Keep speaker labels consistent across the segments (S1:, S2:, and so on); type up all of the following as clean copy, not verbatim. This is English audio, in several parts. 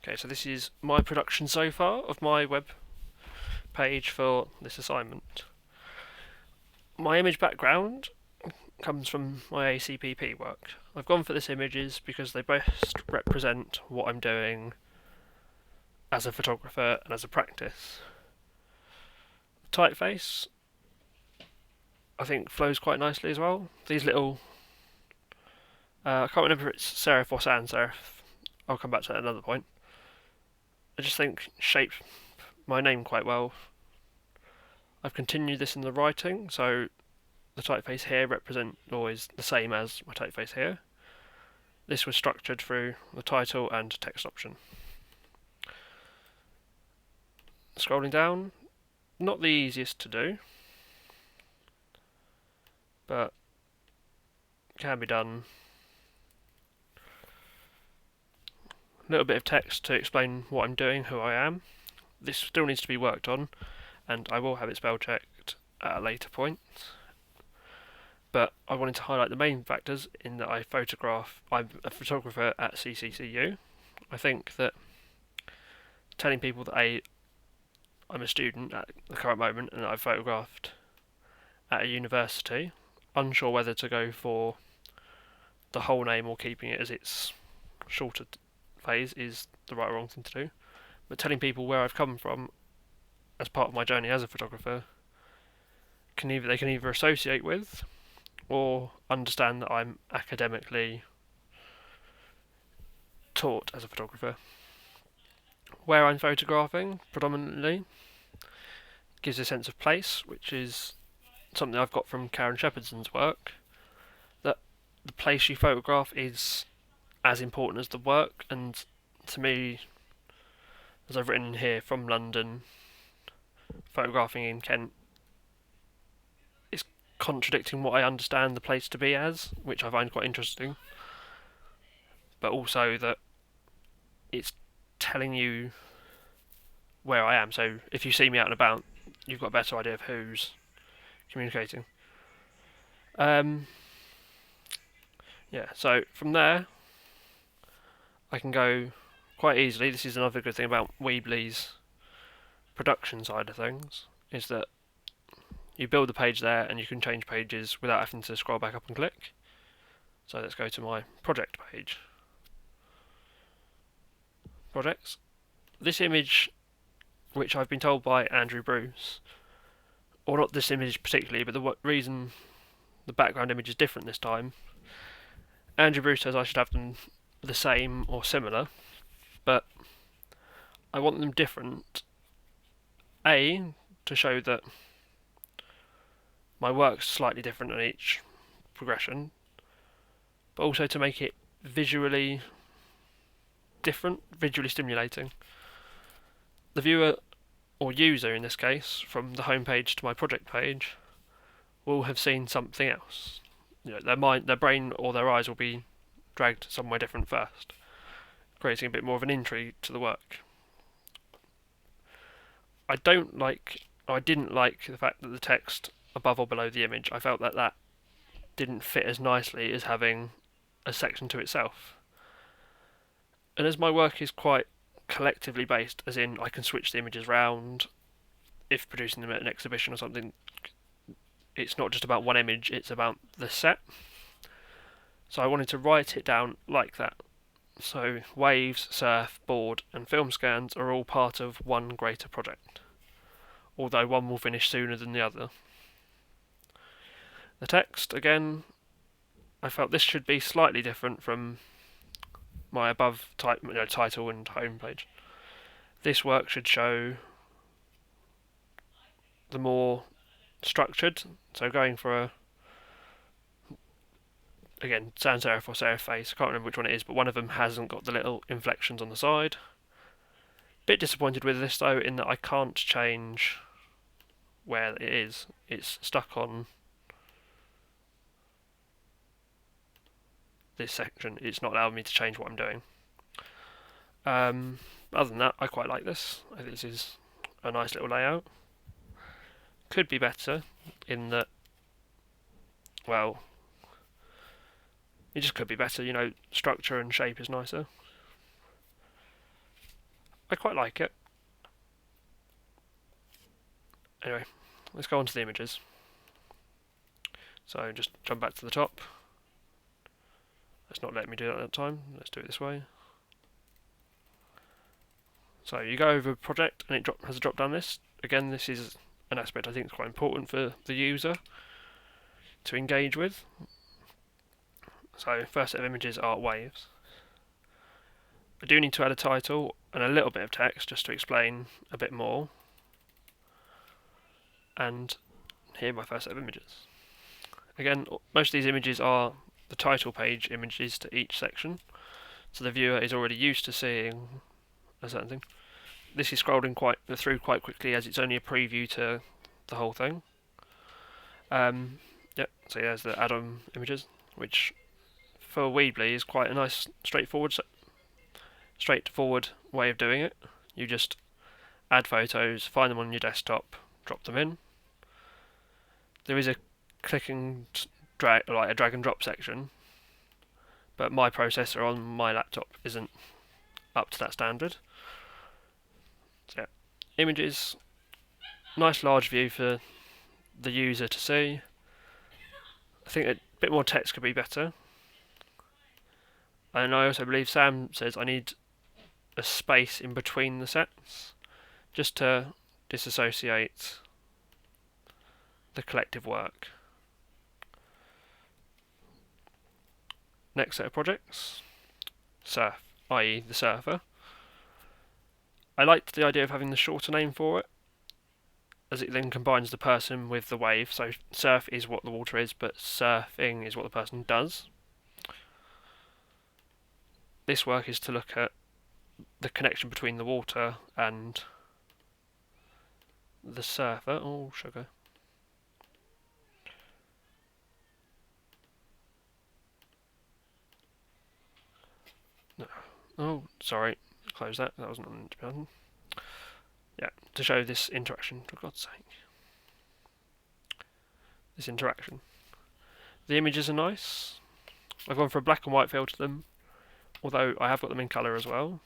S1: Okay, so this is my production so far of my web page for this assignment. My image background comes from my ACPP work. I've gone for this images because they best represent what I'm doing as a photographer and as a practice. Typeface, I think, flows quite nicely as well. These little, I can't remember if it's serif or sans serif. I'll come back to that at another point. I just think shape my name quite well. I've continued this in the writing, so the typeface here represent always the same as my typeface here. This was structured through the title and text option. Scrolling down, not the easiest to do, but can be done. A little bit of text to explain what I'm doing, who I am. This still needs to be worked on, and I will have it spell checked at a later point. But I wanted to highlight the main factors in that I'm a photographer at CCCU. I think that telling people that I'm a student at the current moment and that I've photographed at a university, unsure whether to go for the whole name or keeping it as its shorter phase is the right or wrong thing to do. But telling people where I've come from as part of my journey as a photographer they can either associate with or understand that I'm academically taught as a photographer. Where I'm photographing predominantly gives a sense of place, which is something I've got from Karen Shepherdson's work, that the place you photograph is as important as the work, and to me, as I've written here, from London, photographing in Kent is contradicting what I understand the place to be as, which I find quite interesting, but also that it's telling you where I am. So if you see me out and about, you've got a better idea of who's communicating. Yeah, so from there, I can go quite easily. This is another good thing about Weebly's production side of things, is that you build the page there and you can change pages without having to scroll back up and click. So let's go to my project page. Projects. This image, which I've been told by Andrew Bruce, or not this image particularly, but the reason the background image is different this time, Andrew Bruce says I should have them the same or similar, but I want them different. A, to show that my work's slightly different on each progression, but also to make it visually different, visually stimulating. The viewer, or user in this case, from the home page to my project page, will have seen something else. Their brain or their eyes will be dragged somewhere different first, creating a bit more of an intrigue to the work. I didn't like the fact that the text above or below the image, I felt that didn't fit as nicely as having a section to itself. And as my work is quite collectively based, as in I can switch the images round if producing them at an exhibition or something, it's not just about one image, it's about the set. So I wanted to write it down like that. So waves, surf, board and film scans are all part of one greater project, although one will finish sooner than the other. The text, again, I felt this should be slightly different from my above title and home page. This work should show the more structured, so going for again, sans serif or serif face, I can't remember which one it is, but one of them hasn't got the little inflections on the side. Bit disappointed with this though, in that I can't change where it is. It's stuck on this section. It's not allowing me to change what I'm doing. Other than that, I quite like this. I think this is a nice little layout. Could be better in that, well, it just could be better, structure and shape is nicer. I quite like it. Anyway, let's go on to the images. So just jump back to the top. It's not letting me do that at that time. Let's do it this way. So you go over project and it has a drop down list. Again, this is an aspect I think is quite important for the user to engage with. So first set of images are waves. I do need to add a title and a little bit of text just to explain a bit more. And here are my first set of images. Again, most of these images are the title page images to each section, so the viewer is already used to seeing a certain thing. This is scrolling through quite quickly as it's only a preview to the whole thing. Yep, so there's the add-on images, which for Weebly is quite a nice straightforward way of doing it. You just add photos, find them on your desktop, drop them in. There is a clicking drag, like a drag and drop section, but my processor on my laptop isn't up to that standard. So yeah, images, nice large view for the user to see. I think a bit more text could be better. And I also believe Sam says I need a space in between the sets just to disassociate the collective work. Next set of projects, surf, i.e. the surfer. I liked the idea of having the shorter name for it, as it then combines the person with the wave. So surf is what the water is, but surfing is what the person does. This work is to look at the connection between the water and the surfer. Oh, sugar. No. Oh, sorry. Close that. That wasn't meant to be done. Yeah, to show this interaction, for God's sake. This interaction. The images are nice. I've gone for a black and white feel to them, although I have got them in colour as well.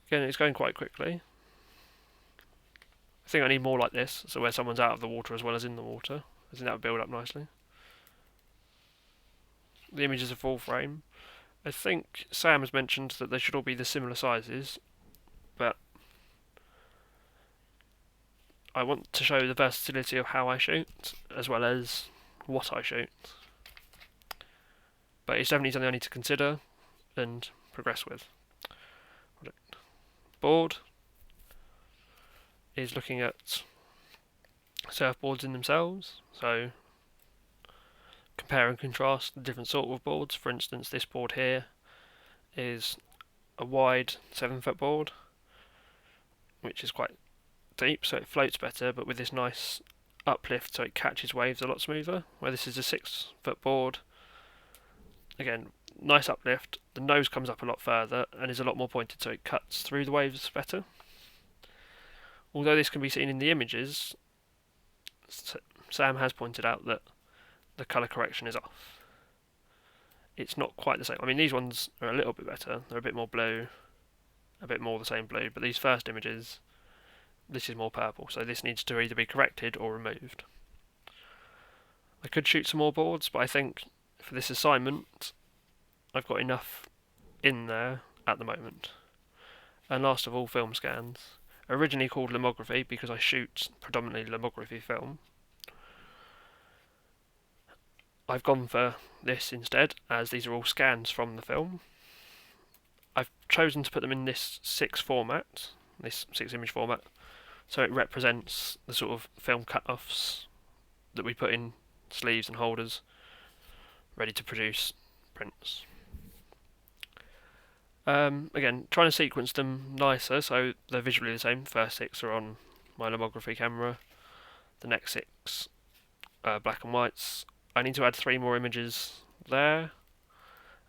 S1: Again, it's going quite quickly. I think I need more like this, so where someone's out of the water as well as in the water. I think that would build up nicely. The images are full frame. I think Sam has mentioned that they should all be the similar sizes, but I want to show the versatility of how I shoot, as well as what I shoot. But it's definitely something I need to consider and progress with. Board is looking at surfboards in themselves, so compare and contrast the different sort of boards. For instance, this board here is a wide 7-foot board, which is quite deep, so it floats better, but with this nice uplift, so it catches waves a lot smoother. Where this is a 6-foot board, again, nice uplift. The nose comes up a lot further and is a lot more pointed, so it cuts through the waves better. Although this can be seen in the images, Sam has pointed out that the colour correction is off. It's not quite the same. I mean, these ones are a little bit better. They're a bit more blue, a bit more the same blue, but these first images, this is more purple, so this needs to either be corrected or removed. I could shoot some more boards, but I think for this assignment, I've got enough in there at the moment. And last of all, film scans. Originally called lomography because I shoot predominantly lomography film. I've gone for this instead, as these are all scans from the film. I've chosen to put them in this 6 format, this 6-image format, so it represents the sort of film cut-offs that we put in sleeves and holders, ready to produce prints. Again, trying to sequence them nicer so they're visually the same. The first 6 are on my lomography camera, the next 6 are black and whites. I need to add 3 more images there,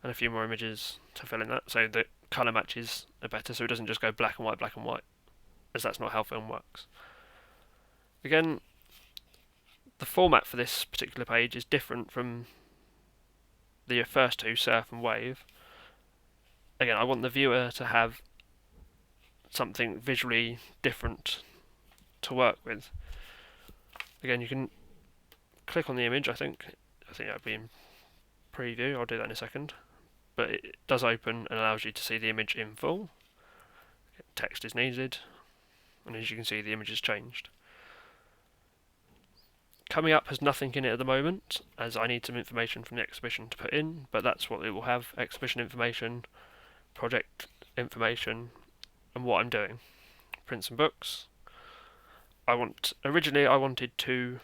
S1: and a few more images to fill in that, so the colour matches are better, so it doesn't just go black and white, as that's not how film works. Again, the format for this particular page is different from the first two, surf and wave. Again, I want the viewer to have something visually different to work with. Again, you can click on the image. I think that'd be in preview. I'll do that in a second. But it does open and allows you to see the image in full. Text is needed, and as you can see, the image has changed. Coming up has nothing in it at the moment, as I need some information from the exhibition to put in, but that's what it will have: exhibition information, project information, and what I'm doing. Prints and books. Originally I wanted to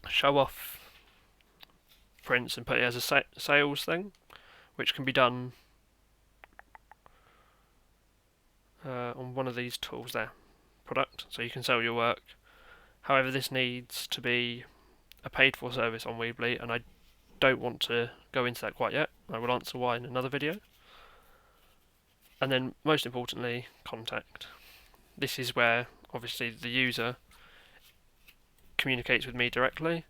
S1: show off prints and put it as a sales thing, which can be done on one of these tools there, product, so you can sell your work. However, this needs to be a paid for service on Weebly, and I don't want to go into that quite yet. I will answer why in another video. And then most importantly, contact. This is where obviously the user communicates with me directly,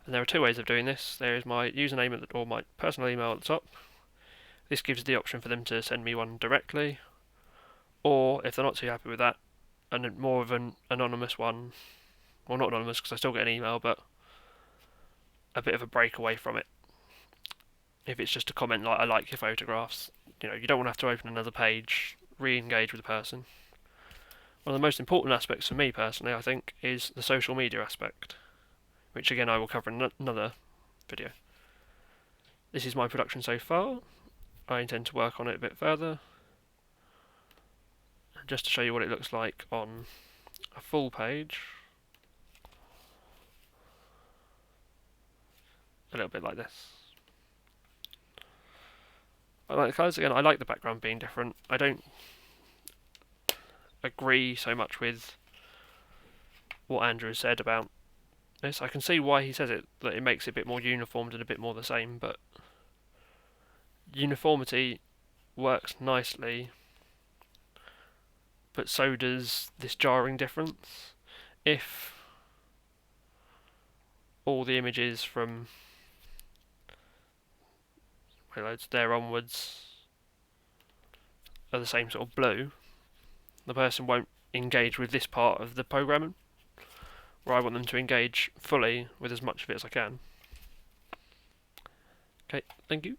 S1: and there are two ways of doing this. There is my username or my personal email at the top. This gives the option for them to send me one directly, or if they're not too happy with that, and more of an anonymous one. Well, not anonymous because I still get an email, but a bit of a break away from it. If it's just a comment like, "I like your photographs," you don't want to have to open another page, re-engage with the person. One of the most important aspects for me personally, I think, is the social media aspect, which again I will cover in another video. This is my production so far. I intend to work on it a bit further, just to show you what it looks like on a full page. A little bit like this. I like the colours again. I like the background being different. I don't agree so much with what Andrew has said about this. I can see why he says it, that it makes it a bit more uniformed and a bit more the same, but uniformity works nicely, but so does this jarring difference. If all the images from there onwards are the same sort of blue, the person won't engage with this part of the programming, where I want them to engage fully with as much of it as I can. Okay, thank you.